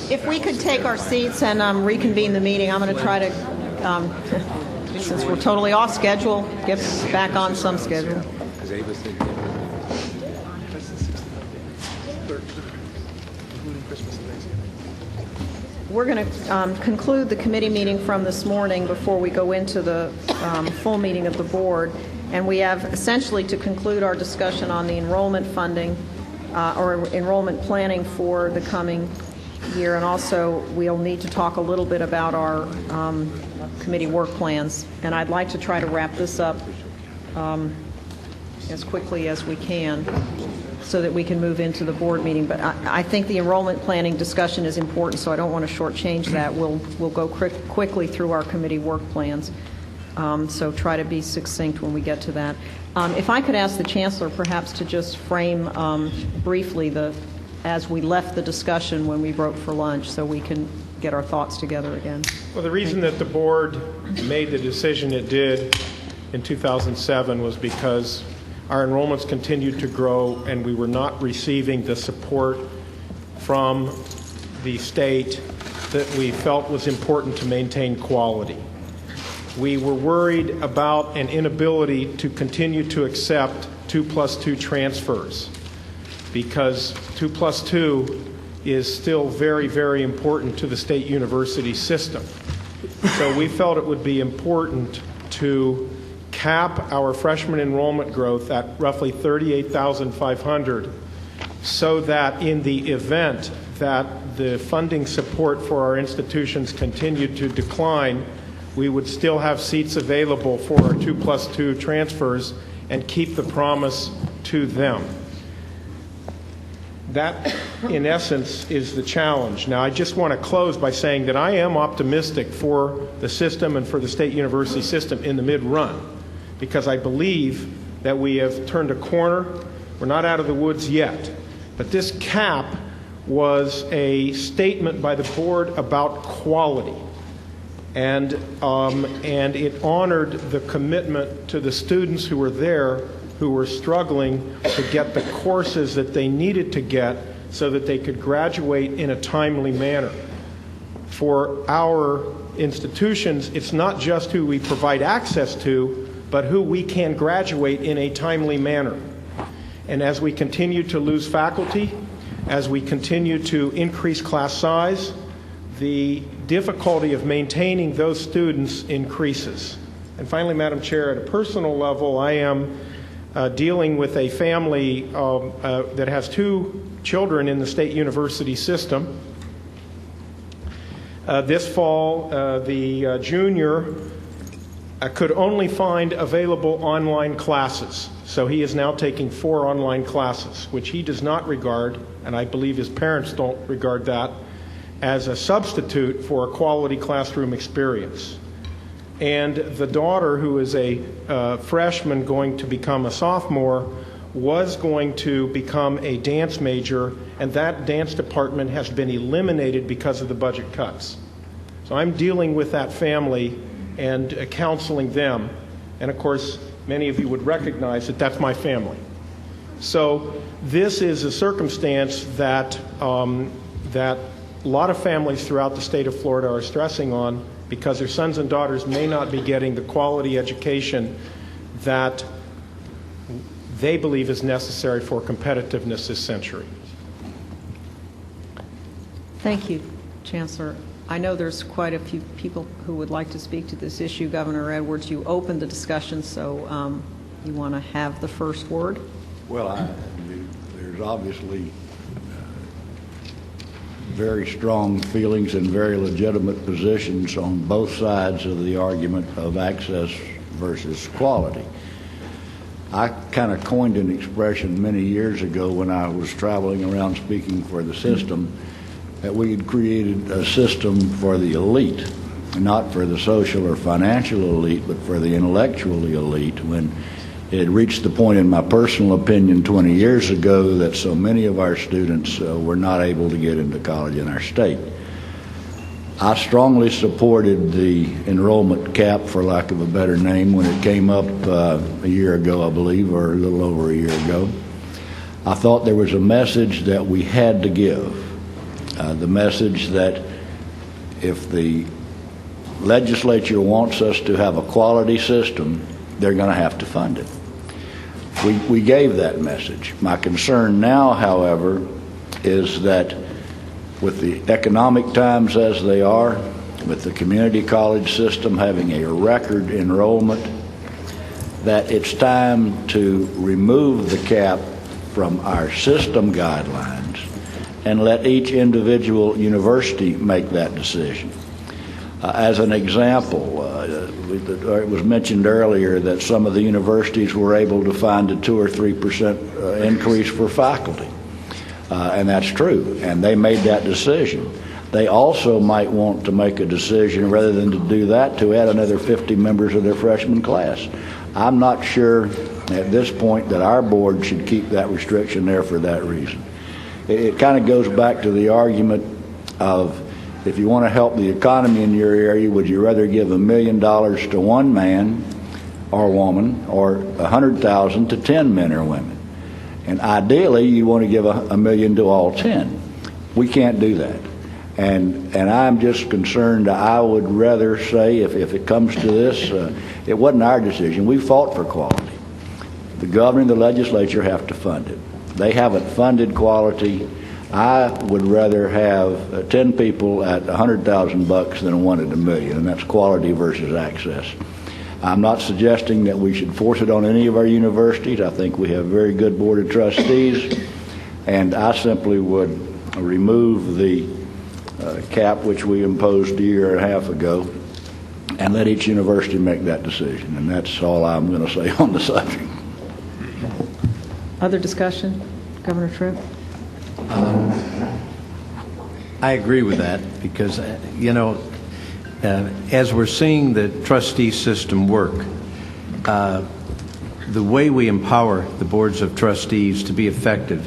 If we could take our seats and reconvene the meeting, I'm going to try to, since we're totally off schedule, get back on some schedule. We're going to conclude the committee meeting from this morning before we go into the full meeting of the board. And we have essentially to conclude our discussion on the enrollment funding or enrollment planning for the coming year. And also we'll need to talk a little bit about our committee work plans. And I'd like to try to wrap this up as quickly as we can so that we can move into the board meeting. But I think the enrollment planning discussion is important, so I don't want to shortchange that. We'll go quickly through our committee work plans. So try to be succinct when we get to that. If I could ask the Chancellor perhaps to just frame briefly as we left the discussion when we broke for lunch so we can get our thoughts together again. Well, the reason that the board made the decision it did in 2007 was because our enrollments continued to grow and we were not receiving the support from the state that we felt was important to maintain quality. We were worried about an inability to continue to accept 2+2 transfers because 2+2 is still very, very important to the state university system. So we felt it would be important to cap our freshman enrollment growth at roughly 38,500 so that in the event that the funding support for our institutions continued to decline, we would still have seats available for our 2+2 transfers and keep the promise to them. That, in essence, is the challenge. Now, I just want to close by saying that I am optimistic for the system and for the state university system in the mid-run because I believe that we have turned a corner. We're not out of the woods yet. But this cap was a statement by the board about quality. And it honored the commitment to the students who were there who were struggling to get the courses that they needed to get so that they could graduate in a timely manner. For our institutions, it's not just who we provide access to, but who we can graduate in a timely manner. And as we continue to lose faculty, as we continue to increase class size, the difficulty of maintaining those students increases. And finally, Madam Chair, at a personal level, I am dealing with a family that has 2 children in the state university system. This fall, the junior could only find available online classes. So he is now taking 4 online classes, which he does not regard, and I believe his parents don't regard that, as a substitute for a quality classroom experience. And the daughter, who is a freshman going to become a sophomore, was going to become a dance major, and that dance department has been eliminated because of the budget cuts. So I'm dealing with that family and counseling them. And of course, many of you would recognize that that's my family. So this is a circumstance that that a lot of families throughout the state of Florida are stressing on because their sons and daughters may not be getting the quality education that they believe is necessary for competitiveness this century. Thank you, Chancellor. I know there's quite a few people who would like to speak to this issue. Governor Edwards, you opened the discussion, so you want to have the first word? Well, there's obviously very strong feelings and very legitimate positions on both sides of the argument of access versus quality. I kind of coined an expression many years ago when I was traveling around speaking for the system that we had created a system for the elite, not for the social or financial elite, but for the intellectually elite, when it had reached the point, in my personal opinion, 20 years ago that so many of our students were not able to get into college in our state. I strongly supported the enrollment cap, for lack of a better name, when it came up a year ago, I believe, or a little over a year ago. I thought there was a message that we had to give. the message that if the legislature wants us to have a quality system, they're going to have to fund it. We gave that message. My concern now, however, is that with the economic times as they are, with the community college system having a record enrollment, that it's time to remove the cap from our system guidelines and let each individual university make that decision. As an example, it was mentioned earlier that some of the universities were able to find a 2 or 3% increase for faculty. And that's true, and they made that decision. They also might want to make a decision, rather than to do that, to add another 50 members of their freshman class. I'm not sure at this point that our board should keep that restriction there for that reason. It kind of goes back to the argument of, if you want to help the economy in your area, would you rather give $1 million to one man or woman, or $100,000 to 10 men or women? And ideally, you want to give $1 million to all 10. We can't do that. And I'm just concerned. I would rather say, if it comes to this, it wasn't our decision. We fought for quality. The governor and the legislature have to fund it. They haven't funded quality. I would rather have 10 people at $100,000 than one at $1 million, and that's quality versus access. I'm not suggesting that we should force it on any of our universities. I think we have a very good board of trustees, and I simply would remove the cap which we imposed a year and a half ago and let each university make that decision. And that's all I'm going to say on the subject. Other discussion? Governor Tripp? I agree with that because, as we're seeing the trustee system work, the way we empower the boards of trustees to be effective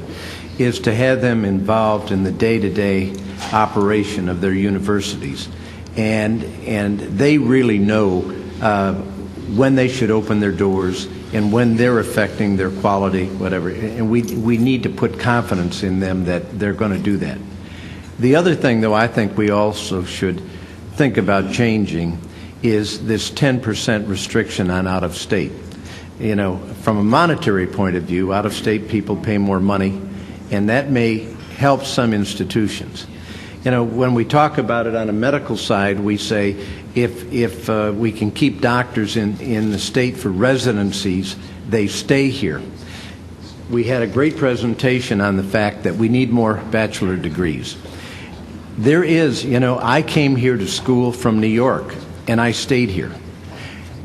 is to have them involved in the day-to-day operation of their universities. And they really know when they should open their doors and when they're affecting their quality, whatever. And we need to put confidence in them that they're going to do that. The other thing, though, I think we also should think about changing is this 10% restriction on out-of-state. From a monetary point of view, out-of-state people pay more money, and that may help some institutions. When we talk about it on a medical side, we say if we can keep doctors in the state for residencies, they stay here. We had a great presentation on the fact that we need more bachelor degrees. There is, I came here to school from New York, and I stayed here.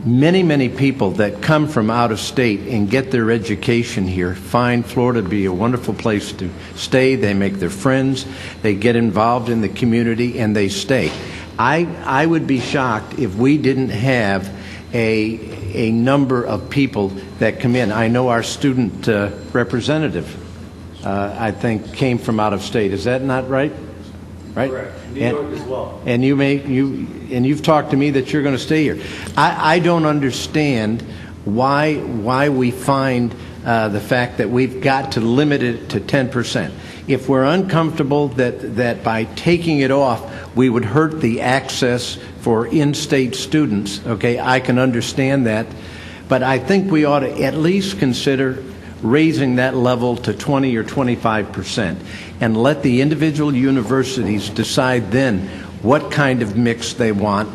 Many, many people that come from out of state and get their education here find Florida to be a wonderful place to stay. They make their friends, they get involved in the community, and they stay. I would be shocked if we didn't have a number of people that come in. I know our student representative, I think, came from out of state. Is that not right? Right? Correct. New York as well. And you've talked to me that you're going to stay here. I don't understand why we find the fact that we've got to limit it to 10%. If we're uncomfortable that by taking it off we would hurt the access for in-state students, okay, I can understand that. But I think we ought to at least consider raising that level to 20 or 25% and let the individual universities decide then what kind of mix they want,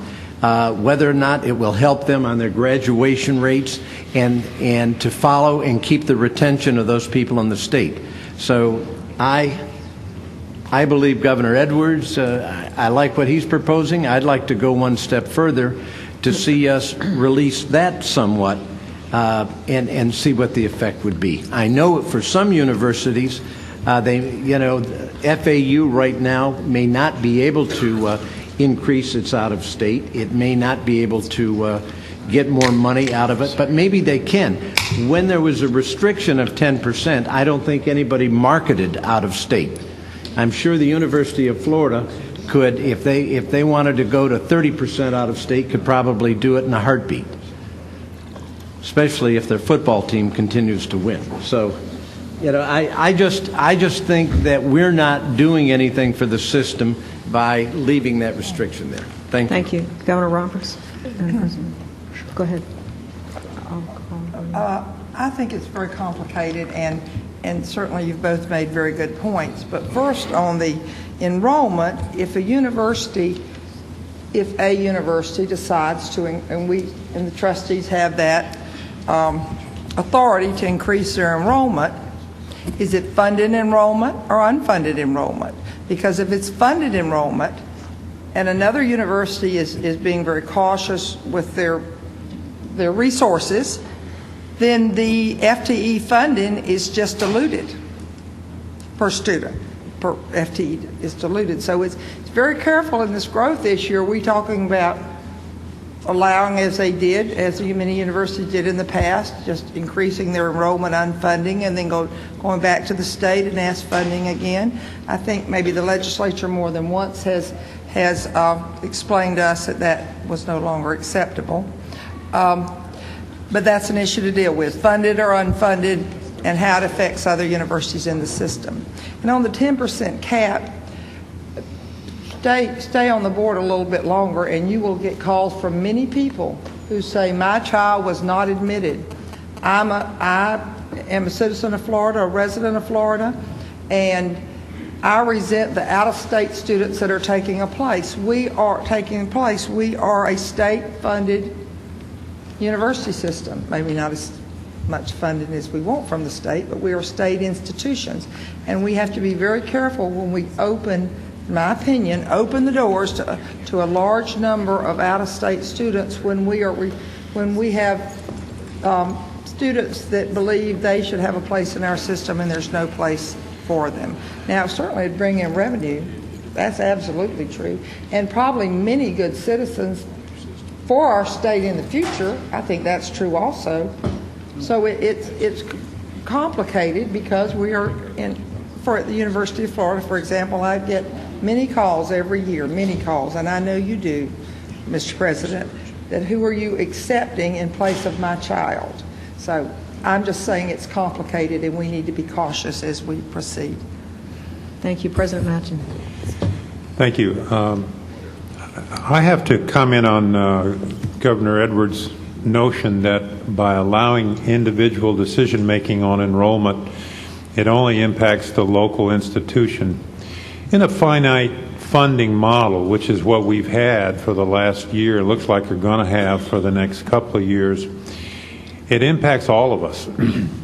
whether or not it will help them on their graduation rates and to follow and keep the retention of those people in the state. So I believe Governor Edwards, I like what he's proposing. I'd like to go one step further to see us release that somewhat and see what the effect would be. I know for some universities, FAU right now may not be able to increase its out-of-state. It may not be able to get more money out of it, but maybe they can. When there was a restriction of 10%, I don't think anybody marketed out-of-state. I'm sure the University of Florida could, if they wanted to go to 30% out-of-state, could probably do it in a heartbeat, especially if their football team continues to win. So I just think that we're not doing anything for the system by leaving that restriction there. Thank you. Thank you. Governor Roberts? Go ahead. I think it's very complicated, and certainly you've both made very good points. But first, on the enrollment, if a university decides to, and the trustees have that authority to increase their enrollment, is it funded enrollment or unfunded enrollment? Because if it's funded enrollment, and another university is being very cautious with their resources, then the FTE funding is just diluted per student. Per FTE is diluted. So it's very careful in this growth issue. Are we talking about allowing, as they did, as many universities did in the past, just increasing their enrollment unfunding and then going back to the state and ask funding again? I think maybe the legislature more than once has explained to us that was no longer acceptable. But that's an issue to deal with, funded or unfunded, and how it affects other universities in the system. And on the 10% cap, stay on the board a little bit longer, and you will get calls from many people who say, my child was not admitted. I am a citizen of Florida, a resident of Florida, and I resent the out-of-state students that are taking place. We are a state-funded university system, maybe not as much funding as we want from the state, but we are state institutions, and we have to be very careful when we open, in my opinion, open the doors to a large number of out-of-state students when we have students that believe they should have a place in our system and there's no place for them. Now, certainly it'd bring in revenue. That's absolutely true, and probably many good citizens for our state in the future. I think that's true also. So it's complicated because we are for the University of Florida, for example, I get many calls every year, and I know you do, Mr. President, that who are you accepting in place of my child? So I'm just saying it's complicated and we need to be cautious as we proceed. Thank you. President Manchin. Thank you. I have to comment on Governor Edwards' notion that by allowing individual decision-making on enrollment, it only impacts the local institution. In a finite funding model, which is what we've had for the last year, it looks like we're going to have for the next couple of years, it impacts all of us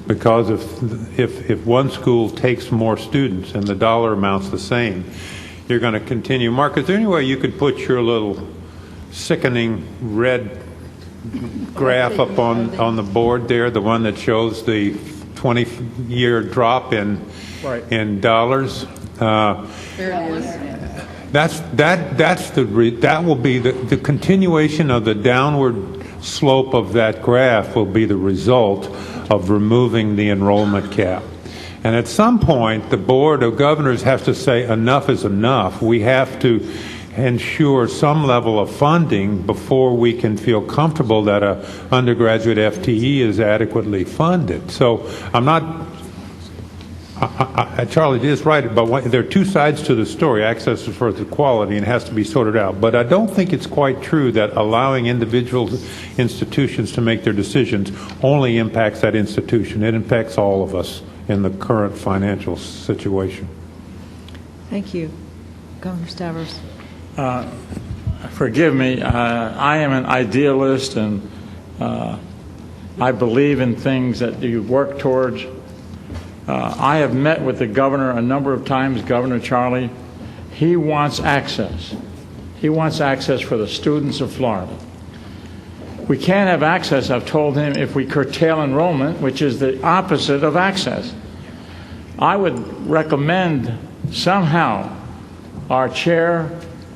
because if one school takes more students and the dollar amount's the same, you're going to continue. Mark, is there any way you could put your little sickening red graph up on the board there, the one that shows the 20-year drop in dollars? There it is. That will be the continuation of the downward slope of that graph will be the result of removing the enrollment cap. And at some point, the Board of Governors has to say enough is enough. We have to ensure some level of funding before we can feel comfortable that an undergraduate FTE is adequately funded. So I'm not, Charlie is right, but there are two sides to the story. Access is for the quality and has to be sorted out. But I don't think it's quite true that allowing individual institutions to make their decisions only impacts that institution. It impacts all of us in the current financial situation. Thank you. Governor Stavros. Forgive me, I am an idealist, and I believe in things that you work towards. I have met with the governor a number of times, Governor Charlie. He wants access. He wants access for the students of Florida. We can't have access, I've told him, if we curtail enrollment, which is the opposite of access. I would recommend somehow our chair,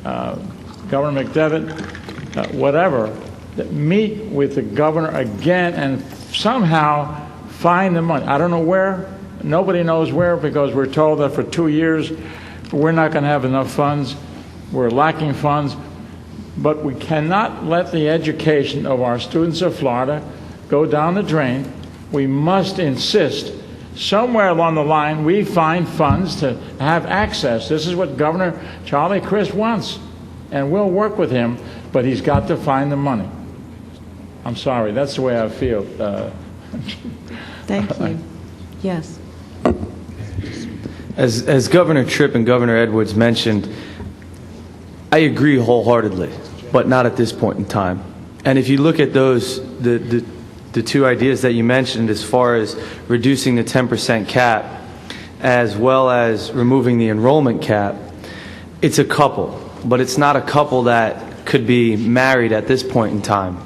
Governor McDevitt, whatever, that meet with the governor again and somehow find the money. I don't know where. Nobody knows where, because we're told that for 2 years we're not going to have enough funds. We're lacking funds. But we cannot let the education of our students of Florida go down the drain. We must insist somewhere along the line, we find funds to have access. This is what Governor Charlie Crist wants, and we'll work with him, but he's got to find the money. I'm sorry, that's the way I feel. Thank you. Yes. As Governor Tripp and Governor Edwards mentioned, I agree wholeheartedly, but not at this point in time. And if you look at those, the two ideas that you mentioned as far as reducing the 10% cap as well as removing the enrollment cap, it's a couple, but it's not a couple that could be married at this point in time.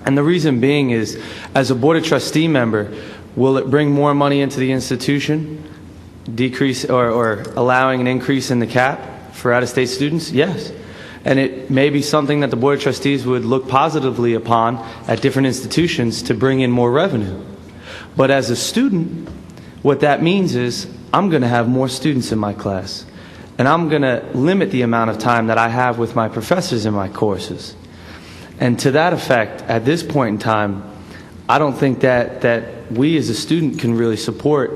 And the reason being is, as a Board of Trustee member, will it bring more money into the institution, decrease or allowing an increase in the cap for out-of-state students? Yes. And it may be something that the Board of Trustees would look positively upon at different institutions to bring in more revenue. But as a student, what that means is I'm going to have more students in my class, and I'm going to limit the amount of time that I have with my professors in my courses. And to that effect, at this point in time, I don't think that we as a student can really support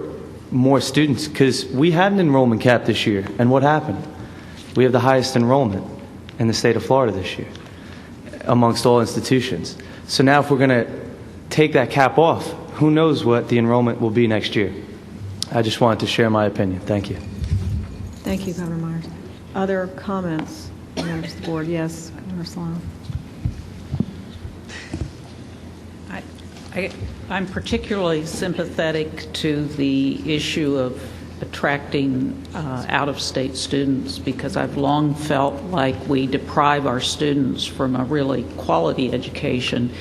more students, because we had an enrollment cap this year, and what happened? We have the highest enrollment in the state of Florida this year amongst all institutions. So now if we're going to take that cap off, who knows what the enrollment will be next year? I just wanted to share my opinion. Thank you. Thank you, Governor Myers. Other comments, members of the board? Yes, Governor Sloan. I'm particularly sympathetic to the issue of attracting out-of-state students, because I've long felt like we deprive our students from a really quality education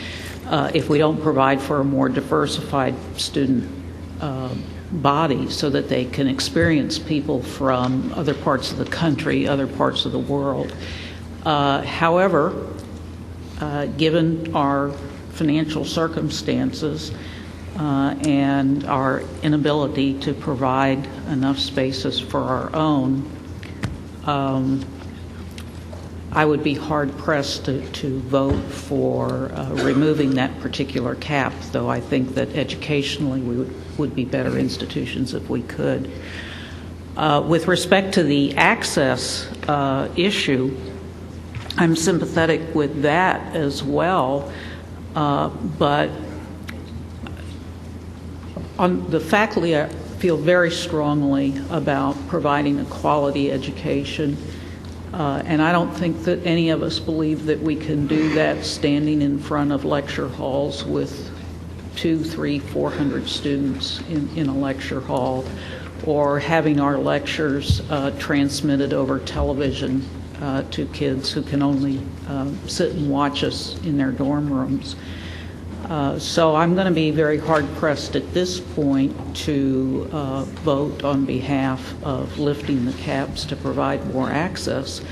if we don't provide for a more diversified student body so that they can experience people from other parts of the country, other parts of the world. However, given our financial circumstances and our inability to provide enough spaces for our own, I would be hard-pressed to vote for removing that particular cap, though I think that educationally we would be better institutions if we could. With respect to the access issue, I'm sympathetic with that as well. But on the faculty, I feel very strongly about providing a quality education, and I don't think that any of us believe that we can do that standing in front of lecture halls with 200, 300, 400 students in a lecture hall, or having our lectures transmitted over television to kids who can only sit and watch us in their dorm rooms. So I'm going to be very hard-pressed at this point to vote on behalf of lifting the caps to provide more access.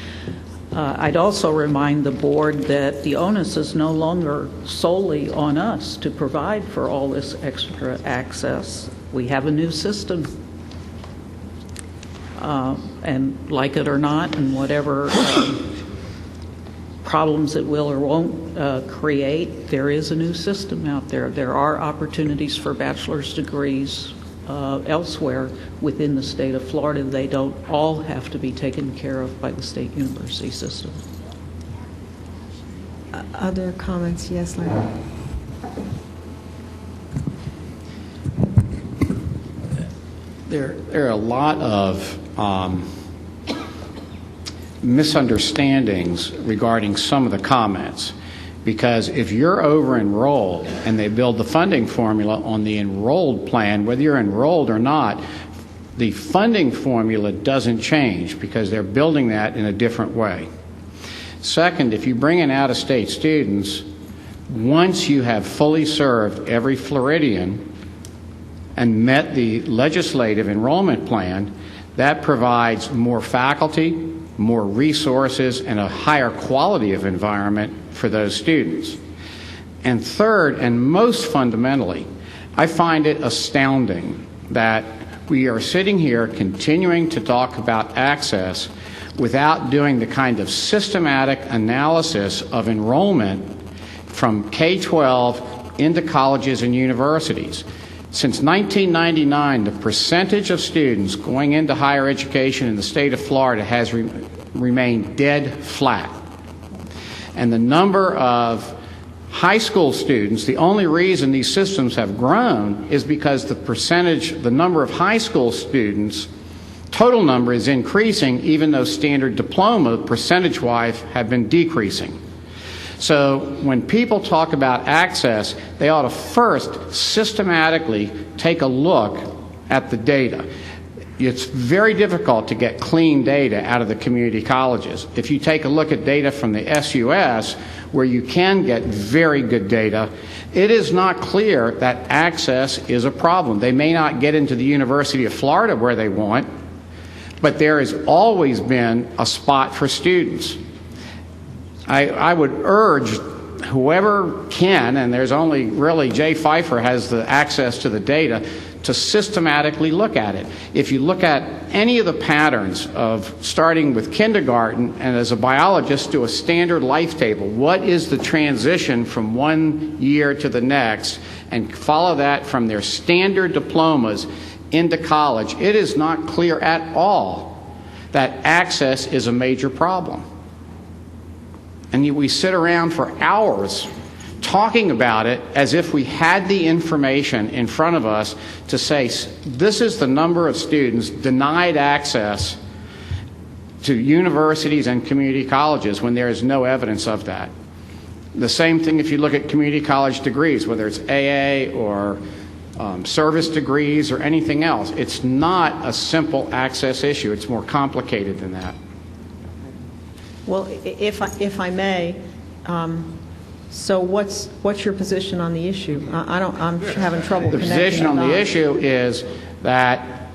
I'd also remind the board that the onus is no longer solely on us to provide for all this extra access. We have a new system. And like it or not, and whatever problems it will or won't create, there is a new system out there. There are opportunities for bachelor's degrees elsewhere within the state of Florida. They don't all have to be taken care of by the state university system. Other comments? Yes, Larry. There are a lot of misunderstandings regarding some of the comments, because if you're over-enrolled and they build the funding formula on the enrolled plan, whether you're enrolled or not, the funding formula doesn't change because they're building that in a different way. Second, if you bring in out-of-state students, once you have fully served every Floridian and met the legislative enrollment plan, that provides more faculty, more resources, and a higher quality of environment for those students. And third, and most fundamentally, I find it astounding that we are sitting here continuing to talk about access without doing the kind of systematic analysis of enrollment from K-12 into colleges and universities. Since 1999, the percentage of students going into higher education in the state of Florida has remained dead flat. And the number of high school students, the only reason these systems have grown is because the number of high school students, total number is increasing, even though standard diploma percentage-wise have been decreasing. So when people talk about access, they ought to first systematically take a look at the data. It's very difficult to get clean data out of the community colleges. If you take a look at data from the SUS, where you can get very good data, it is not clear that access is a problem. They may not get into the University of Florida where they want, but there has always been a spot for students. I would urge whoever can, and there's only really Jay Pfeiffer has the access to the data, to systematically look at it. If you look at any of the patterns of starting with kindergarten and as a biologist do a standard life table, what is the transition from one year to the next, and follow that from their standard diplomas into college, it is not clear at all that access is a major problem. And we sit around for hours talking about it as if we had the information in front of us to say, this is the number of students denied access to universities and community colleges, when there is no evidence of that. The same thing if you look at community college degrees, whether it's AA or service degrees or anything else. It's not a simple access issue. It's more complicated than that. Well, if I may, so what's your position on the issue? I'm having trouble The connecting position on the dots. issue is that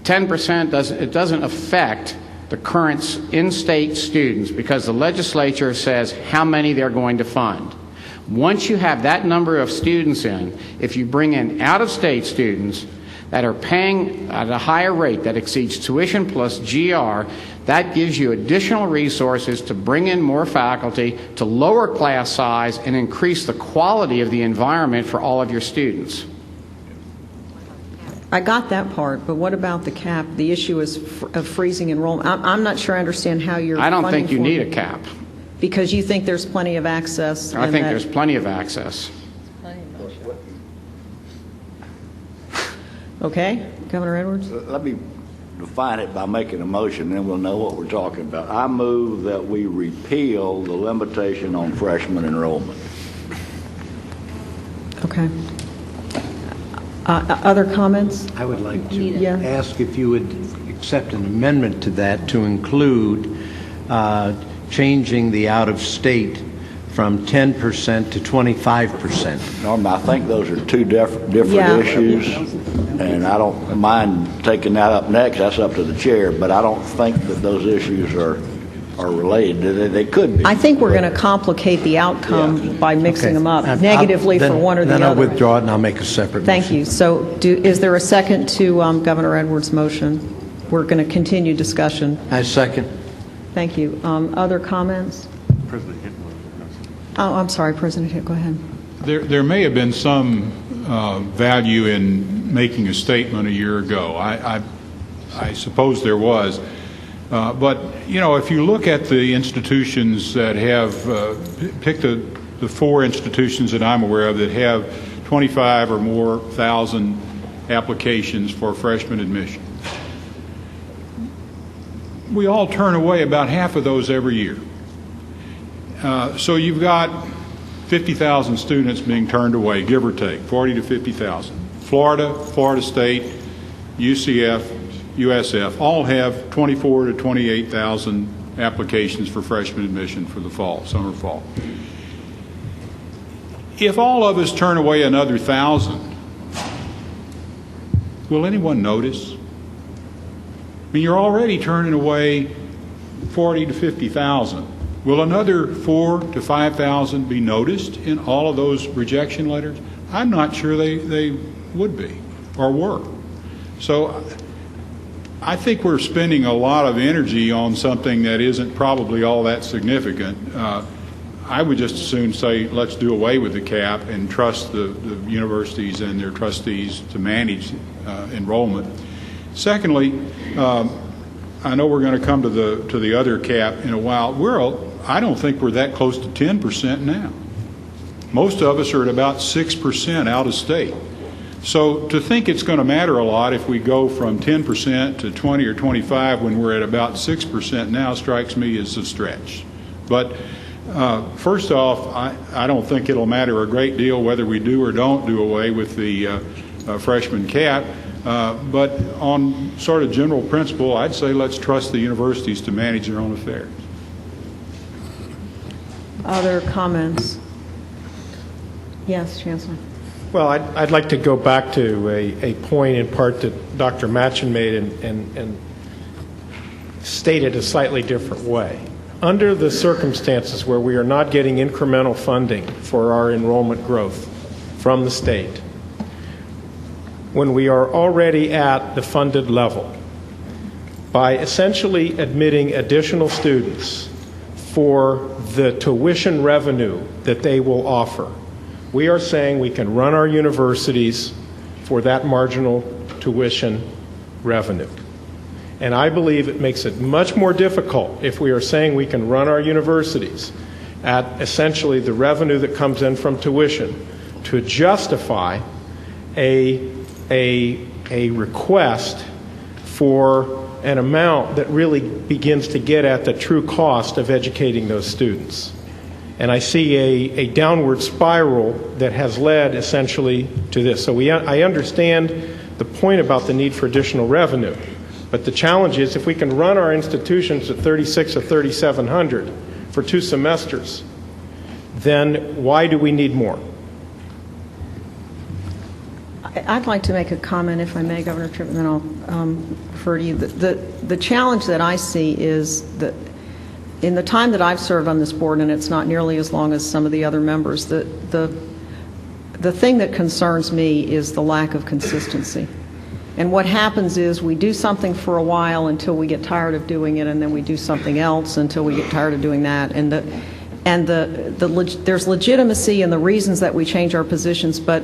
10% doesn't affect the current in-state students, because the legislature says how many they're going to fund. Once you have that number of students in, if you bring in out-of-state students that are paying at a higher rate that exceeds tuition plus GR, that gives you additional resources to bring in more faculty, to lower class size, and increase the quality of the environment for all of your students. I got that part, but what about the cap? The issue is of freezing enrollment. I'm not sure I understand how you're I don't funding think you for need it. a cap. Because you think there's plenty of access? I and think that- there's plenty of access. Okay, Governor Edwards? Let me define it by making a motion, then we'll know what we're talking about. I move that we repeal the limitation on freshman enrollment. Okay. Other comments? I would like to Yeah. ask if you would accept an amendment to that to include changing the out-of-state from 10% to 25%. Norm, I think those are two different Yeah. issues, and I don't mind taking that up next. That's up to the chair, but I don't think that those issues are related. They could be. I think we're going to complicate the outcome by mixing them up negatively for one or the Then other. I'll withdraw it and I'll make a separate Thank motion. you. So is there a second to Governor Edwards' motion? We're going to continue discussion. I second. Thank you. Other comments? Oh, I'm sorry, President Hitt, go ahead. There may have been some value in making a statement a year ago. I suppose there was. But, you know, if you look at the institutions that have, pick the four institutions that I'm aware of that have 25 or more thousand applications for freshman admission. We all turn away about half of those every year. So you've got 50,000 students being turned away, give or take, 40 to 50,000. Florida, Florida State, UCF, USF all have 24 to 28,000 applications for freshman admission for the fall, summer, fall. If all of us turn away another 1,000, will anyone notice? I mean, you're already turning away 40 to 50,000. Will another 4,000 to 5,000 be noticed in all of those rejection letters? I'm not sure they would be or were. So I think we're spending a lot of energy on something that isn't probably all that significant. I would just as soon say, let's do away with the cap and trust the universities and their trustees to manage enrollment. Secondly, I know we're going to come to the other cap in a while. I don't think we're that close to 10% now. Most of us are at about 6% out of state. So to think it's going to matter a lot if we go from 10% to 20 or 25 when we're at about 6% now strikes me as a stretch. But first off, I don't think it'll matter a great deal whether we do or don't do away with the freshman cap. But on sort of general principle, I'd say let's trust the universities to manage their own affairs. Other comments? Yes, Chancellor. Well, I'd like to go back to a point in part that Dr. Machen made and state it a slightly different way. Under the circumstances where we are not getting incremental funding for our enrollment growth from the state, when we are already at the funded level, by essentially admitting additional students for the tuition revenue that they will offer, we are saying we can run our universities for that marginal tuition revenue. And I believe it makes it much more difficult if we are saying we can run our universities at essentially the revenue that comes in from tuition to justify a request for an amount that really begins to get at the true cost of educating those students. And I see a downward spiral that has led essentially to this. So I understand the point about the need for additional revenue, but the challenge is if we can run our institutions at 3,600 or 3,700 for 2 semesters, then why do we need more? I'd like to make a comment, if I may, Governor Tripp, and then I'll refer to you. The challenge that I see is that in the time that I've served on this board, and it's not nearly as long as some of the other members, the thing that concerns me is the lack of consistency. And what happens is we do something for a while until we get tired of doing it, and then we do something else until we get tired of doing that. There's legitimacy in the reasons that we change our positions, but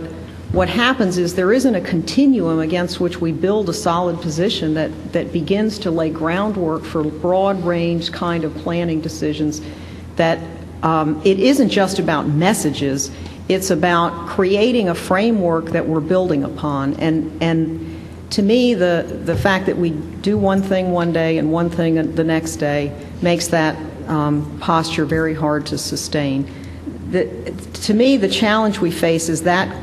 what happens is there isn't a continuum against which we build a solid position that begins to lay groundwork for broad range kind of planning decisions, that it isn't just about messages, it's about creating a framework that we're building upon. And to me, the fact that we do one thing one day and one thing the next day makes that posture very hard to sustain. To me, the challenge we face is that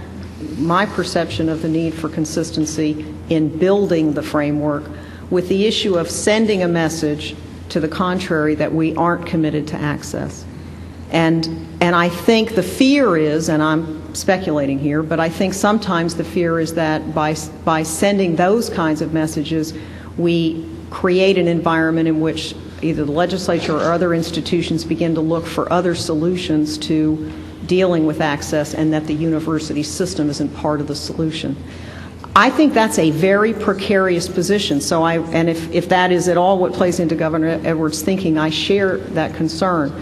my perception of the need for consistency in building the framework with the issue of sending a message to the contrary that we aren't committed to access. And I think the fear is, and I'm speculating here, but I think sometimes the fear is that by sending those kinds of messages, we create an environment in which either the legislature or other institutions begin to look for other solutions to dealing with access, and that the university system isn't part of the solution. I think that's a very precarious position. And if that is at all what plays into Governor Edwards' thinking, I share that concern.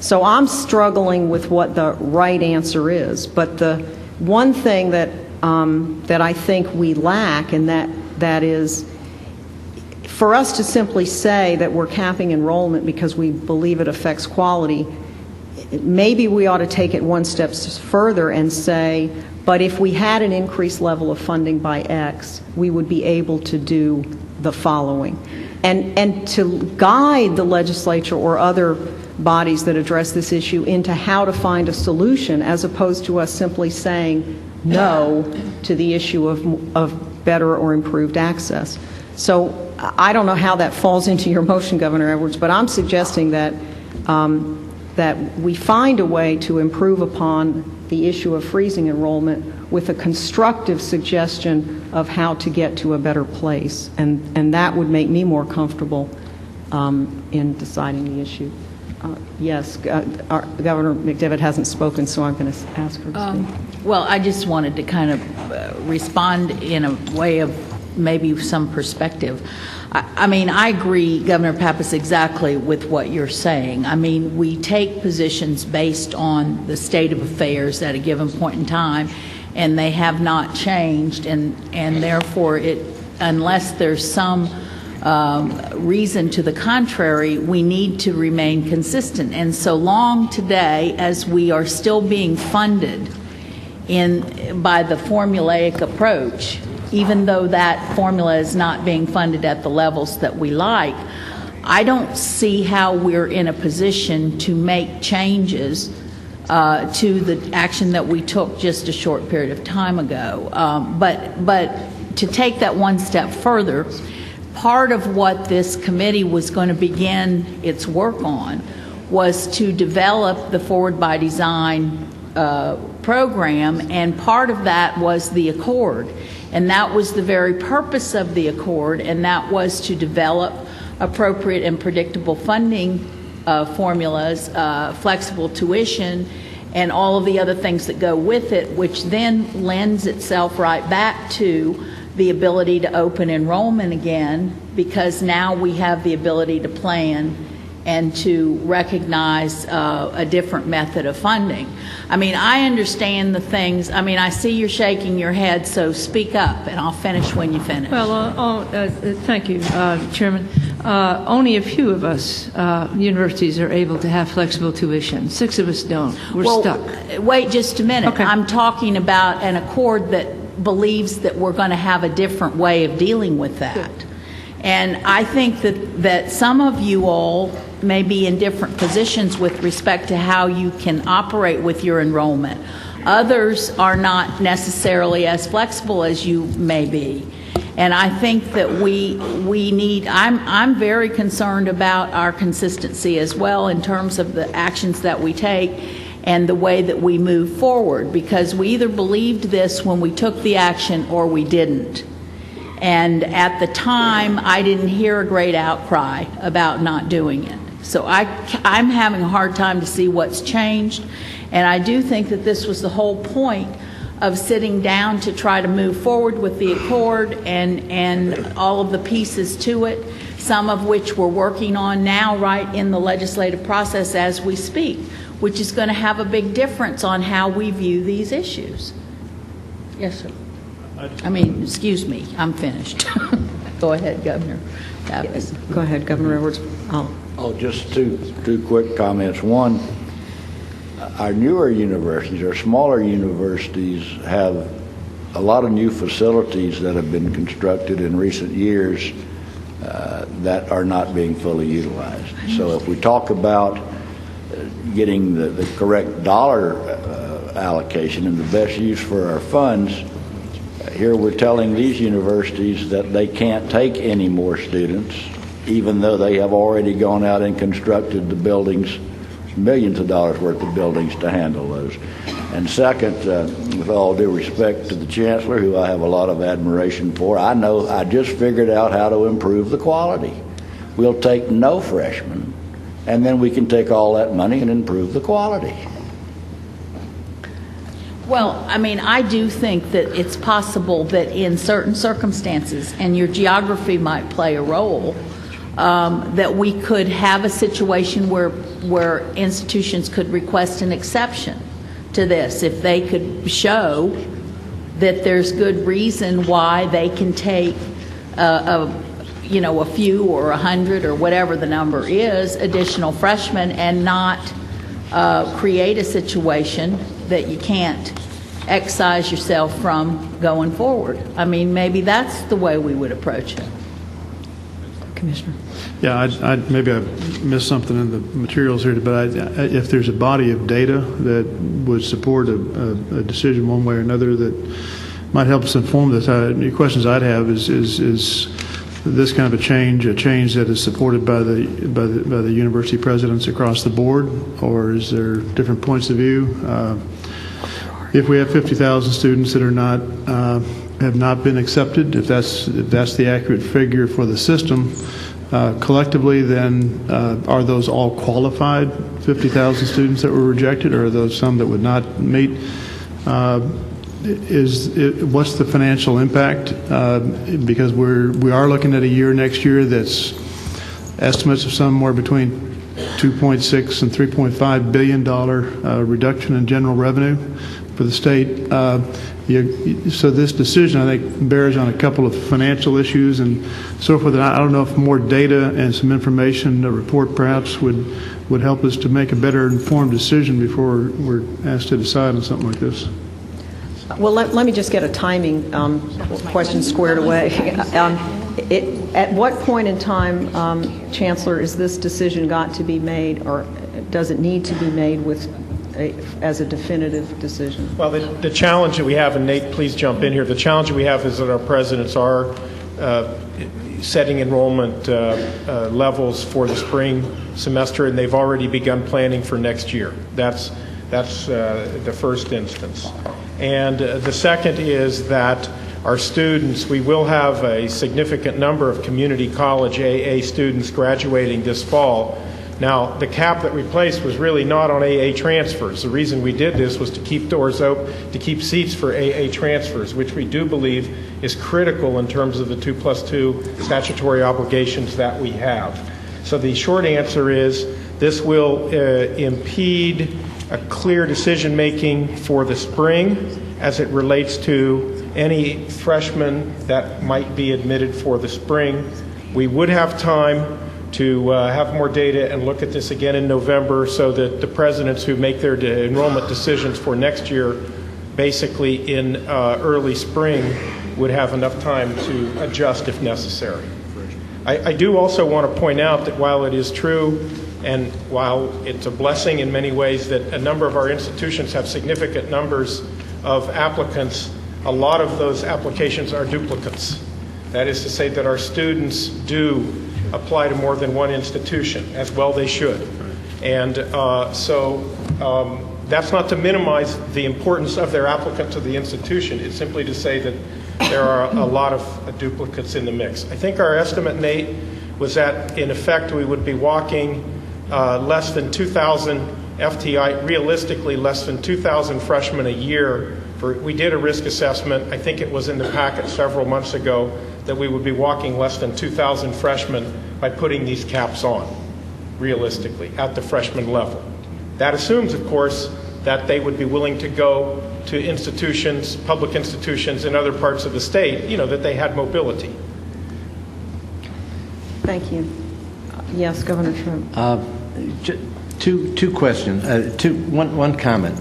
So I'm struggling with what the right answer is. But the one thing that I think we lack, and that is for us to simply say that we're capping enrollment because we believe it affects quality, maybe we ought to take it one step further and say, but if we had an increased level of funding by X, we would be able to do the following. And to guide the legislature or other bodies that address this issue into how to find a solution, as opposed to us simply saying no to the issue of better or improved access. So I don't know how that falls into your motion, Governor Edwards, but I'm suggesting that we find a way to improve upon the issue of freezing enrollment with a constructive suggestion of how to get to a better place. And that would make me more comfortable in deciding the issue. Yes, Governor McDevitt hasn't spoken, so I'm going to ask her to speak. Well, I just wanted to kind of respond in a way of maybe some perspective. I mean, I agree, Governor Pappas, exactly with what you're saying. I mean, we take positions based on the state of affairs at a given point in time, and they have not changed, and therefore, unless there's some reason to the contrary, we need to remain consistent. And so long today as we are still being funded by the formulaic approach, even though that formula is not being funded at the levels that we like, I don't see how we're in a position to make changes to the action that we took just a short period of time ago. But to take that one step further, part of what this committee was going to begin its work on was to develop the Forward by Design program, and part of that was the Accord. And that was the very purpose of the Accord, and that was to develop appropriate and predictable funding formulas, flexible tuition, and all of the other things that go with it, which then lends itself right back to the ability to open enrollment again, because now we have the ability to plan and to recognize a different method of funding. I mean, I understand the things. I mean, I see you're shaking your head, so speak up, and I'll finish when you finish. Well, thank you, Chairman. Only a few of us, universities, are able to have flexible tuition. 6 of us don't. We're stuck. Wait just a minute. Okay. I'm talking about an accord that believes that we're going to have a different way of dealing with that. Good. And I think that some of you all may be in different positions with respect to how you can operate with your enrollment. Others are not necessarily as flexible as you may be. And I think that we need, I'm very concerned about our consistency as well in terms of the actions that we take and the way that we move forward, because we either believed this when we took the action or we didn't. And at the time, I didn't hear a great outcry about not doing it. So I'm having a hard time to see what's changed. And I do think that this was the whole point of sitting down to try to move forward with the Accord and all of the pieces to it, some of which we're working on now right in the legislative process as we speak, which is going to have a big difference on how we view these issues. Yes, sir. I mean, excuse me, I'm finished. Go ahead, Governor. Yes. Go ahead, Governor Edwards. Just two quick comments. One, our newer universities, our smaller universities, have a lot of new facilities that have been constructed in recent years that are not being fully utilized. So if we talk about getting the correct dollar allocation and the best use for our funds, here we're telling these universities that they can't take any more students, even though they have already gone out and constructed the buildings, millions of dollars worth of buildings to handle those. And second, with all due respect to the Chancellor, who I have a lot of admiration for, I just figured out how to improve the quality. We'll take no freshmen, and then we can take all that money and improve the quality. Well, I mean, I do think that it's possible that in certain circumstances, and your geography might play a role, that we could have a situation where institutions could request an exception to this if they could show that there's good reason why they can take a few or 100 or whatever the number is additional freshmen and not create a situation that you can't excise yourself from going forward. I mean, maybe that's the way we would approach it. Commissioner. Yeah, maybe I missed something in the materials here, but if there's a body of data that would support a decision one way or another that might help us inform this, the questions I'd have is this kind of a change that is supported by the university presidents across the board, or is there different points of view? If we have 50,000 students that are not have not been accepted, if that's the accurate figure for the system, collectively, then are those all qualified 50,000 students that were rejected, or are those some that would not meet what's the financial impact? Because we are looking at a year next year that's estimates of somewhere between $2.6 and $3.5 billion reduction in general revenue for the state. So this decision, I think, bears on a couple of financial issues and so forth. And I don't know if more data and some information, a report perhaps, would help us to make a better informed decision before we're asked to decide on something like this. Well, let me just get a timing question squared away. At what point in time, Chancellor, is this decision got to be made, or does it need to be made as a definitive decision? Well, the challenge that we have, and Nate, please jump in here, the challenge that we have is that our presidents are setting enrollment levels for the spring semester, and they've already begun planning for next year. That's the first instance. And the second is that our students, we will have a significant number of community college AA students graduating this fall. Now, the cap that we placed was really not on AA transfers. The reason we did this was to keep doors open, to keep seats for AA transfers, which we do believe is critical in terms of the 2+2 statutory obligations that we have. So the short answer is this will impede a clear decision-making for the spring as it relates to any freshmen that might be admitted for the spring. We would have time to have more data and look at this again in November so that the presidents who make their enrollment decisions for next year, basically in early spring, would have enough time to adjust if necessary. I do also want to point out that while it is true and while it's a blessing in many ways that a number of our institutions have significant numbers of applicants, a lot of those applications are duplicates. That is to say that our students do apply to more than one institution, as well they should. And that's not to minimize the importance of their applicant to the institution. It's simply to say that there are a lot of duplicates in the mix. I think our estimate, Nate, was that in effect we would be walking less than 2,000 FTI, realistically less than 2,000 freshmen a year. We did a risk assessment, I think it was in the packet several months ago, that we would be walking less than 2,000 freshmen by putting these caps on, realistically, at the freshman level. That assumes, of course, that they would be willing to go to institutions, public institutions in other parts of the state, that they had mobility. Thank you. Yes, Governor Trump. Two questions. One comment.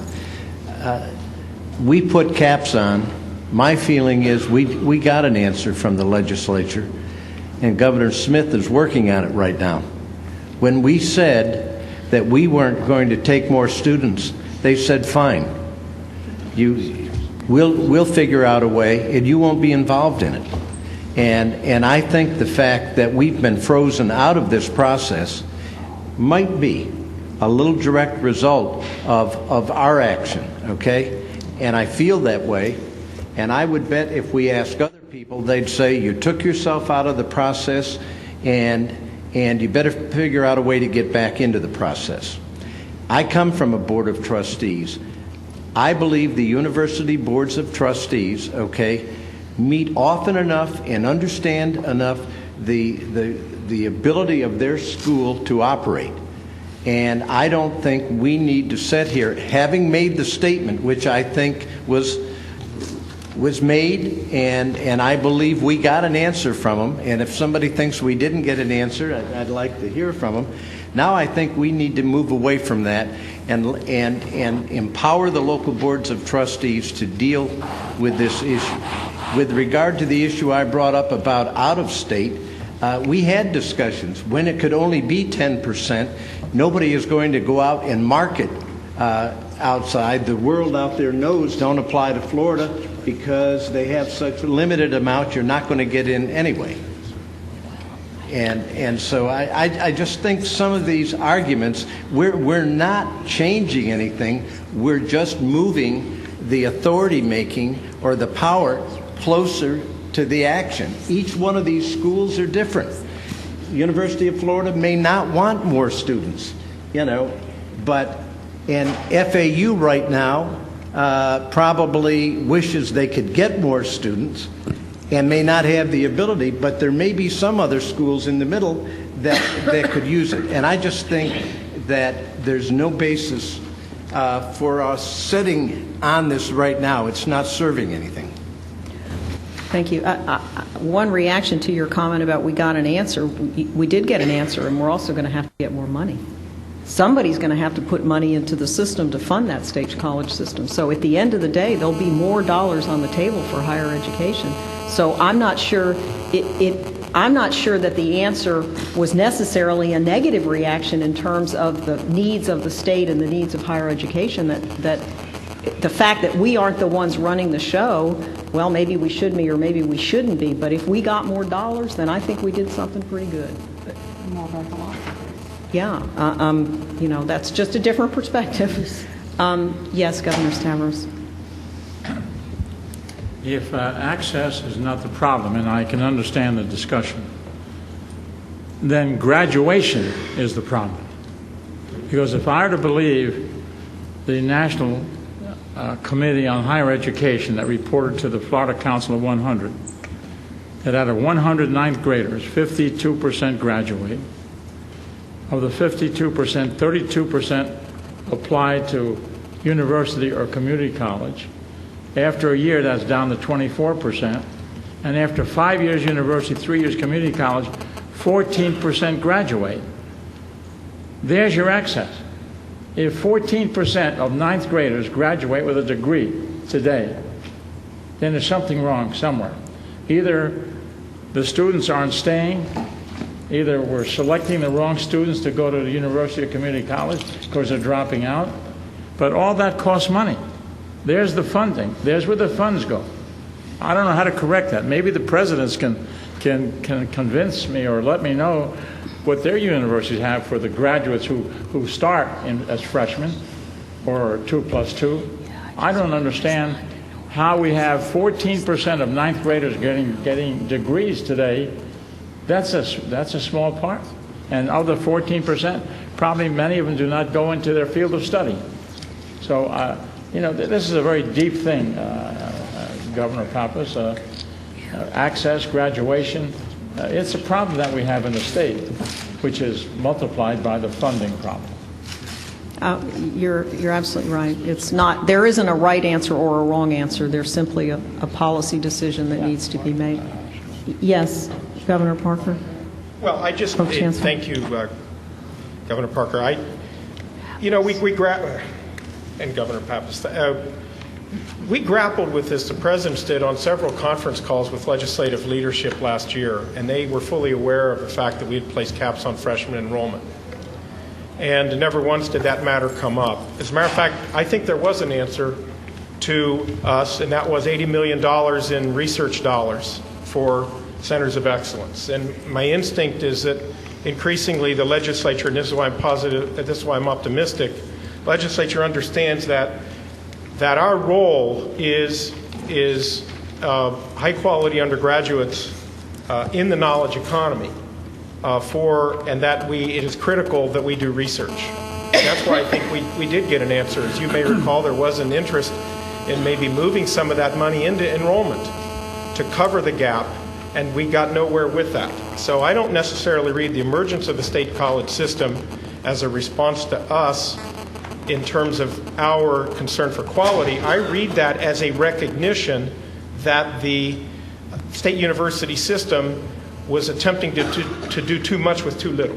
We put caps on. My feeling is we got an answer from the legislature, and Governor Smith is working on it right now. When we said that we weren't going to take more students, they said, fine. We'll figure out a way, and you won't be involved in it. And I think the fact that we've been frozen out of this process might be a little direct result of our action, okay? And I feel that way. And I would bet if we ask other people, they'd say, you took yourself out of the process and you better figure out a way to get back into the process. I come from a board of trustees. I believe the university boards of trustees, okay, meet often enough and understand enough the ability of their school to operate. And I don't think we need to sit here, having made the statement, which I think was made, and I believe we got an answer from them. And if somebody thinks we didn't get an answer, I'd like to hear from them. Now I think we need to move away from that and empower the local boards of trustees to deal with this issue. With regard to the issue I brought up about out-of-state, we had discussions. When it could only be 10%, nobody is going to go out and market outside. The world out there knows don't apply to Florida because they have such a limited amount, you're not going to get in anyway. And so I just think some of these arguments, we're not changing anything. We're just moving the authority making or the power closer to the action. Each one of these schools are different. University of Florida may not want more students, but in FAU right now, probably wishes they could get more students and may not have the ability, but there may be some other schools in the middle that could use it. And I just think that there's no basis for us sitting on this right now. It's not serving anything. Thank you. One reaction to your comment about we got an answer, we did get an answer, and we're also going to have to get more money. Somebody's going to have to put money into the system to fund that state college system. So at the end of the day, there'll be more dollars on the table for higher education. So I'm not sure I'm not sure that the answer was necessarily a negative reaction in terms of the needs of the state and the needs of higher education, that the fact that we aren't the ones running the show, well, maybe we should be or maybe we shouldn't be, but if we got more dollars, then I think we did something pretty good. Yeah, that's just a different perspective. Yes, Governor Stavros. If access is not the problem, and I can understand the discussion, then graduation is the problem. Because if I were to believe the National Committee on Higher Education that reported to the Florida Council of 100, that out of 100 ninth graders, 52% graduate. Of the 52%, 32% applied to university or community college. After a year, that's down to 24%. And after 5 years university, 3 years community college, 14% graduate. There's your access. If 14% of ninth graders graduate with a degree today, then there's something wrong somewhere. Either the students aren't staying, either we're selecting the wrong students to go to the university or community college because they're dropping out, but all that costs money. There's the funding. There's where the funds go. I don't know how to correct that. Maybe the presidents can convince me or let me know what their universities have for the graduates who start as freshmen or 2+2. I don't understand how we have 14% of ninth graders getting degrees today. That's a small part. And of the 14%, probably many of them do not go into their field of study. So, this is a very deep thing, Governor Pappas. Access, graduation, it's a problem that we have in the state, which is multiplied by the funding problem. You're absolutely right. It's not. There isn't a right answer or a wrong answer. There's simply a policy decision that needs to be made. Yes, Governor Parker. Well, thank you, Governor Parker. And Governor Pappas, we grappled with this, the presidents did, on several conference calls with legislative leadership last year, and they were fully aware of the fact that we had placed caps on freshman enrollment. And never once did that matter come up. As a matter of fact, I think there was an answer to us, and that was $80 million in research dollars for centers of excellence. And my instinct is that increasingly the legislature, and this is why I'm positive, this is why I'm optimistic, legislature understands that our role is high-quality undergraduates in the knowledge economy, and that it is critical that we do research. That's why I think we did get an answer. As you may recall, there was an interest in maybe moving some of that money into enrollment to cover the gap, and we got nowhere with that. So I don't necessarily read the emergence of the state college system as a response to us in terms of our concern for quality. I read that as a recognition that the state university system was attempting to do too much with too little.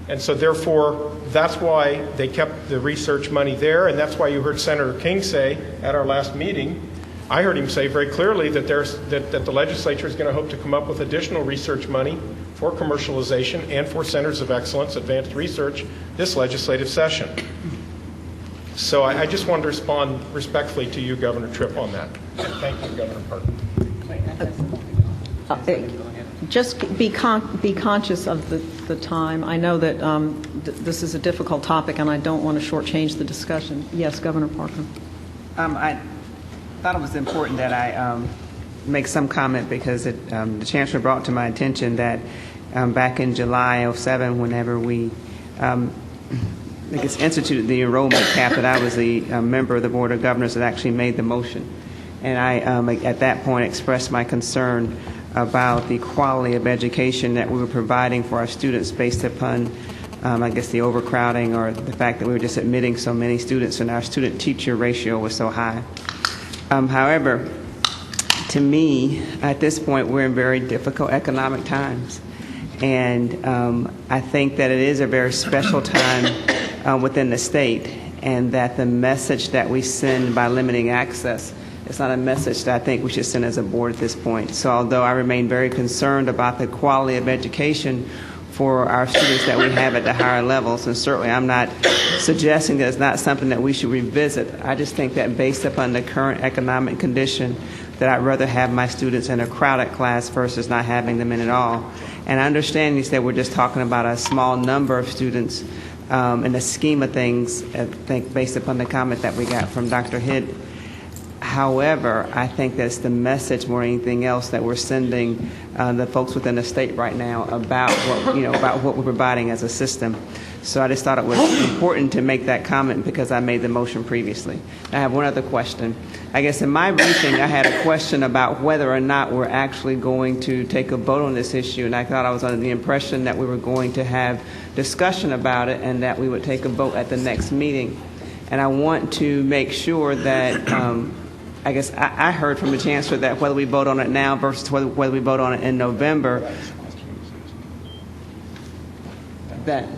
And so therefore, that's why they kept the research money there, and that's why you heard Senator King say at our last meeting, I heard him say very clearly that the legislature is going to hope to come up with additional research money for commercialization and for centers of excellence, advanced research, this legislative session. So I just wanted to respond respectfully to you, Governor Tripp, on that. Thank you, Governor Parker. Just be conscious of the time. I know that this is a difficult topic, and I don't want to shortchange the discussion. Yes, Governor Parker. I thought it was important that I make some comment because the Chancellor brought to my attention that back in July of '07, whenever we I guess, instituted the enrollment cap, that I was the member of the Board of Governors that actually made the motion. And I, at that point, expressed my concern about the quality of education that we were providing for our students based upon, I guess, the overcrowding or the fact that we were just admitting so many students and our student-teacher ratio was so high. However, to me, at this point, we're in very difficult economic times. And I think that it is a very special time within the state, and that the message that we send by limiting access is not a message that I think we should send as a board at this point. So although I remain very concerned about the quality of education for our students that we have at the higher levels, and certainly I'm not suggesting that it's not something that we should revisit, I just think that based upon the current economic condition, that I'd rather have my students in a crowded class versus not having them in at all. And I understand you said we're just talking about a small number of students in the scheme of things, I think based upon the comment that we got from Dr. Hitt. However, I think that's the message more than anything else that we're sending the folks within the state right now about what, about what we're providing as a system. So I just thought it was important to make that comment because I made the motion previously. I have one other question. I guess in my briefing, I had a question about whether or not we're actually going to take a vote on this issue, and I thought I was under the impression that we were going to have discussion about it and that we would take a vote at the next meeting. And I want to make sure that I guess I heard from the Chancellor that whether we vote on it now versus whether we vote on it in November, that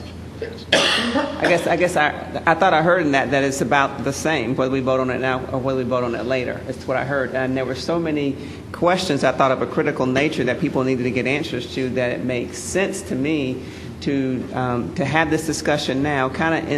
I guess I thought I heard in that it's about the same whether we vote on it now or whether we vote on it later. That's what I heard, and there were so many questions I thought of a critical nature that people needed to get answers to that it makes sense to me to have this discussion now, kind of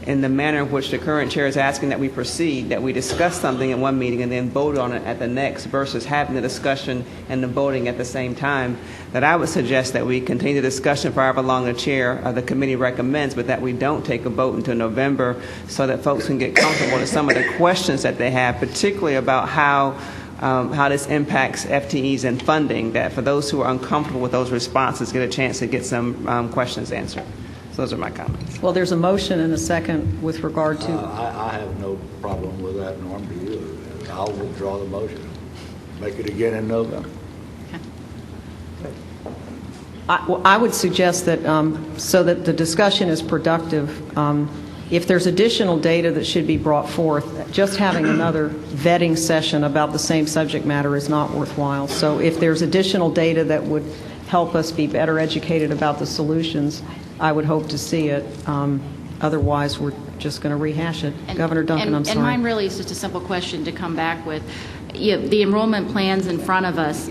in the manner in which the current chair is asking that we proceed, that we discuss something in one meeting and then vote on it at the next versus having the discussion and the voting at the same time, that I would suggest that we continue the discussion for however long the chair of the committee recommends, but that we don't take a vote until November so that folks can get comfortable with some of the questions that they have, particularly about how this impacts FTEs and funding, that for those who are uncomfortable with those responses get a chance to get some questions answered. Those are my comments. Well, there's a motion and a second with regard to... I have no problem with that, Norm, do you? I'll withdraw the motion. Make it again in November. I would suggest that so that the discussion is productive, if there's additional data that should be brought forth, just having another vetting session about the same subject matter is not worthwhile. So if there's additional data that would help us be better educated about the solutions, I would hope to see it. Otherwise, we're just going to rehash it. Governor Duncan, I'm sorry. And mine really is just a simple question to come back with. The enrollment plans in front of us,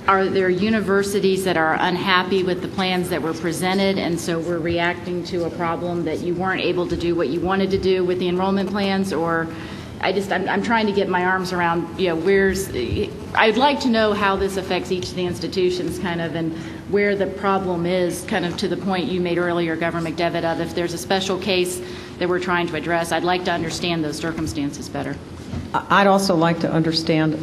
are there universities that are unhappy with the plans that were presented, and so we're reacting to a problem that you weren't able to do what you wanted to do with the enrollment plans? Or I'm trying to get my arms around, I'd like to know how this affects each of the institutions kind of, and where the problem is, kind of to the point you made earlier, Governor McDevitt, of if there's a special case that we're trying to address, I'd like to understand those circumstances better. I'd also like to understand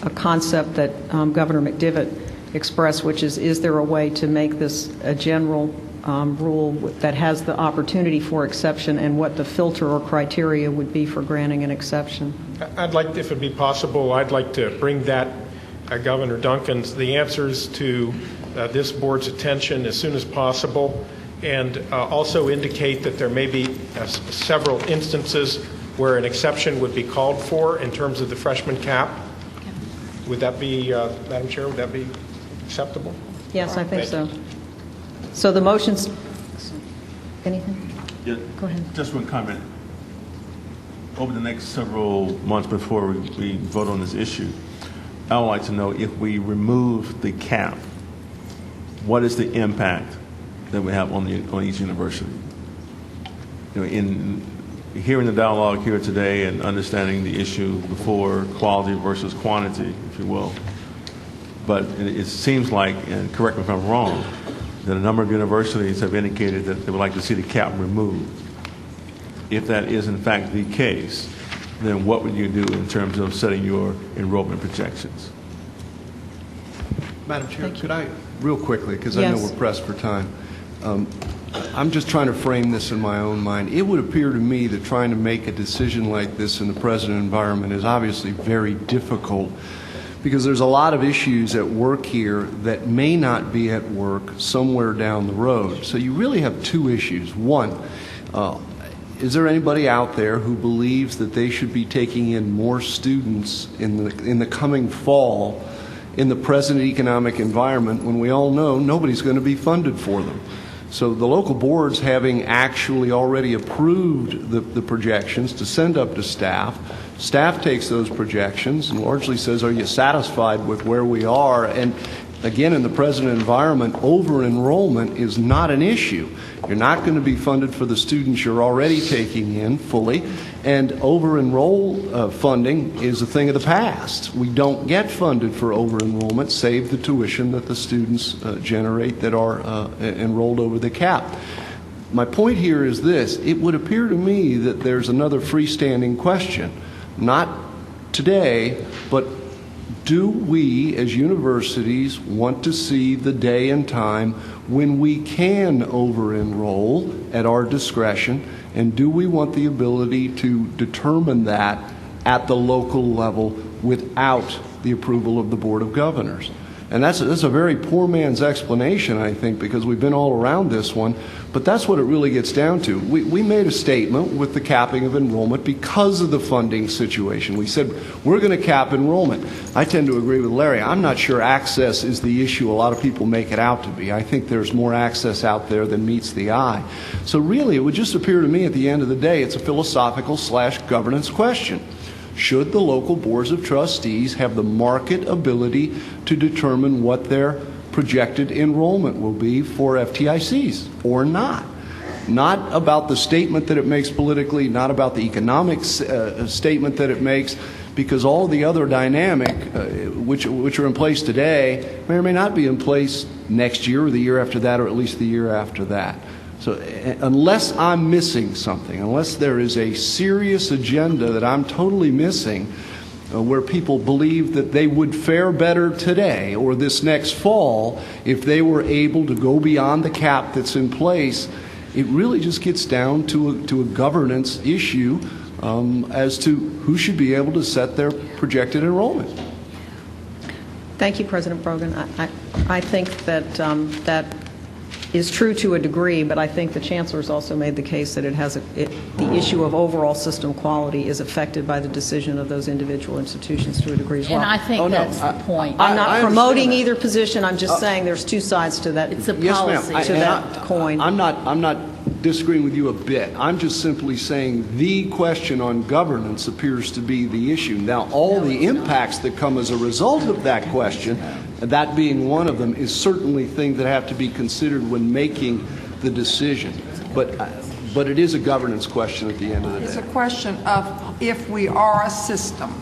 a concept that Governor McDevitt expressed, which is there a way to make this a general rule that has the opportunity for exception, and what the filter or criteria would be for granting an exception? I'd like, if it be possible, I'd like to bring that, Governor Duncan's, the answers to this board's attention as soon as possible, and also indicate that there may be several instances where an exception would be called for in terms of the freshman cap. Would that be, Madam Chair, would that be acceptable? Yes, I think so. So the motion's... Anything? Yeah, go ahead. Just one comment. Over the next several months before we vote on this issue, I would like to know, if we remove the cap, what is the impact that we have on each university? In hearing the dialogue here today and understanding the issue before, quality versus quantity, if you will, but it seems like, and correct me if I'm wrong, that a number of universities have indicated that they would like to see the cap removed. If that is in fact the case, then what would you do in terms of setting your enrollment projections? Madam Chair, could I, real quickly, because I know we're pressed for time, I'm just trying to frame this in my own mind. It would appear to me that trying to make a decision like this in the present environment is obviously very difficult, because there's a lot of issues at work here that may not be at work somewhere down the road. So you really have two issues. One, is there anybody out there who believes that they should be taking in more students in the coming fall in the present economic environment when we all know nobody's going to be funded for them? So the local boards, having actually already approved the projections to send up to staff, staff takes those projections and largely says, are you satisfied with where we are? And again, in the present environment, over-enrollment is not an issue. You're not going to be funded for the students you're already taking in fully, and over-enroll funding is a thing of the past. We don't get funded for over-enrollment, save the tuition that the students generate that are enrolled over the cap. My point here is this. It would appear to me that there's another freestanding question, not today, but do we as universities want to see the day and time when we can over-enroll at our discretion, and do we want the ability to determine that at the local level without the approval of the Board of Governors? And that's a very poor man's explanation, I think, because we've been all around this one, but that's what it really gets down to. We made a statement with the capping of enrollment because of the funding situation. We said, we're going to cap enrollment. I tend to agree with Larry. I'm not sure access is the issue a lot of people make it out to be. I think there's more access out there than meets the eye. So really, it would just appear to me at the end of the day, it's a philosophical/governance question. Should the local boards of trustees have the market ability to determine what their projected enrollment will be for FTICs or not? Not about the statement that it makes politically, not about the economic statement that it makes, because all the other dynamic which are in place today may or may not be in place next year or the year after that, or at least the year after that. So unless I'm missing something, unless there is a serious agenda that I'm totally missing, where people believe that they would fare better today or this next fall if they were able to go beyond the cap that's in place, it really just gets down to a governance issue as to who should be able to set their projected enrollment. Thank you, President Brogan. I think that that is true to a degree, but I think the Chancellor's also made the case that the issue of overall system quality is affected by the decision of those individual institutions to a degree as well. And I think that's the point. I'm not promoting either position. I'm just saying there's two sides to that. It's a policy. To that coin. I'm not disagreeing with you a bit. I'm just simply saying the question on governance appears to be the issue. Now, all the impacts that come as a result of that question, that being one of them, is certainly things that have to be considered when making the decision. But it is a governance question at the end of the day. It's a question of if we are a system,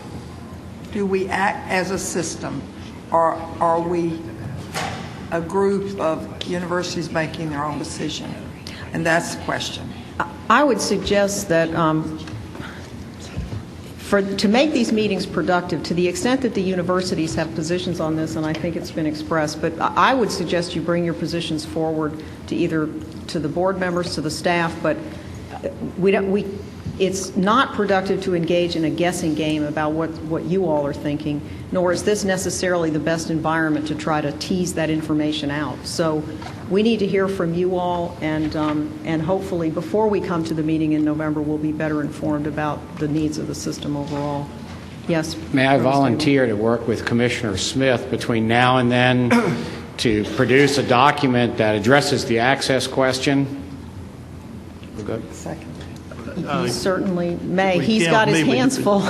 do we act as a system, or are we a group of universities making their own decision? And that's the question. I would suggest that to make these meetings productive, to the extent that the universities have positions on this, and I think it's been expressed, but I would suggest you bring your positions forward to either to the board members, to the staff, but it's not productive to engage in a guessing game about what you all are thinking, nor is this necessarily the best environment to try to tease that information out. So we need to hear from you all, and hopefully before we come to the meeting in November, we'll be better informed about the needs of the system overall. Yes? May I volunteer to work with Commissioner Smith between now and then to produce a document that addresses the access question? We're good? Second. He certainly may. He's got his hands full.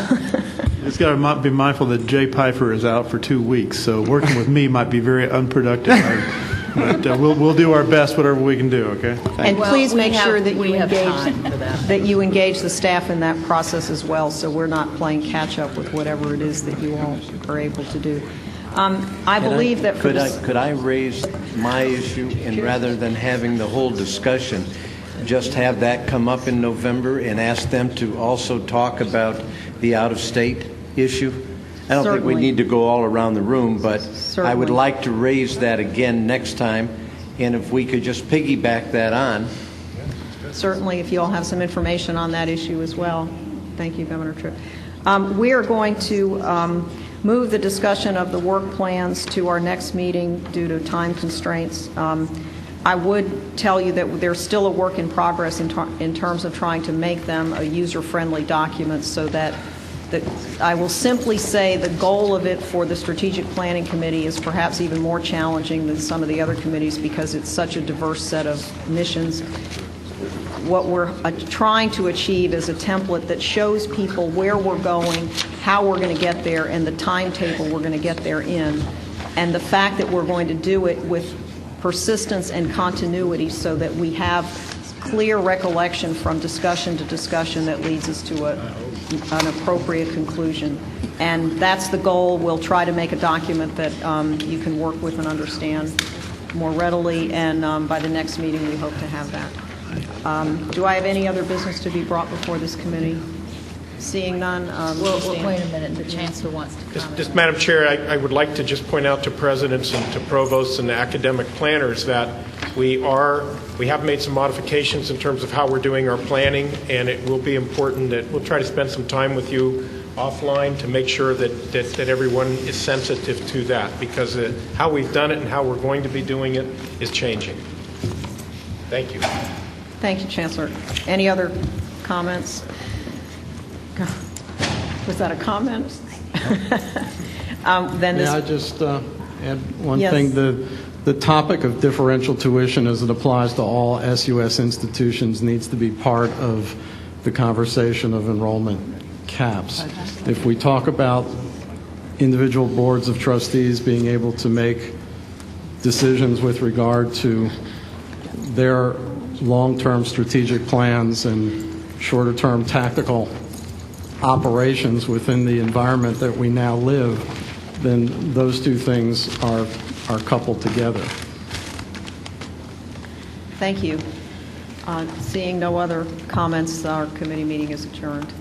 It's got to be mindful that Jay Pfeiffer is out for 2 weeks, so working with me might be very unproductive. But we'll do our best, whatever we can do. Okay. And please make sure that you engage the staff in that process as well, so we're not playing catch up with whatever it is that you all are able to do. I believe that could I raise my issue, and rather than having the whole discussion, just have that come up in November and ask them to also talk about the out-of-state issue? I don't think we need to go all around the room, but I would like to raise that again next time And if we could just piggyback that on. Certainly, if you all have some information on that issue as well. Thank you, Governor Tripp. We are going to move the discussion of the work plans to our next meeting due to time constraints. I would tell you that there's still a work in progress in terms of trying to make them a user-friendly document, so that I will simply say the goal of it for the Strategic Planning Committee is perhaps even more challenging than some of the other committees because it's such a diverse set of missions. What we're trying to achieve is a template that shows people where we're going, how we're going to get there, and the timetable we're going to get there in. And the fact that we're going to do it with persistence and continuity so that we have clear recollection from discussion to discussion that leads us to an appropriate conclusion. And that's the goal. We'll try to make a document that you can work with and understand more readily, and by the next meeting we hope to have that. Do I have any other business to be brought before this committee? Seeing none. Wait a minute. The Chancellor wants to comment. Just Madam Chair, I would like to just point out to presidents and to provosts and academic planners that we have made some modifications in terms of how we're doing our planning, and it will be important that we'll try to spend some time with you offline to make sure that everyone is sensitive to that, because how we've done it and how we're going to be doing it is changing. Thank you. Thank you, Chancellor. Any other comments? Was that a comment? May I just add one Yes. thing? The topic of differential tuition as it applies to all SUS institutions needs to be part of the conversation of enrollment caps. If we talk about individual boards of trustees being able to make decisions with regard to their long-term strategic plans and shorter-term tactical operations within the environment that we now live, then those two things are coupled together. Thank you. Seeing no other comments, our committee meeting is adjourned.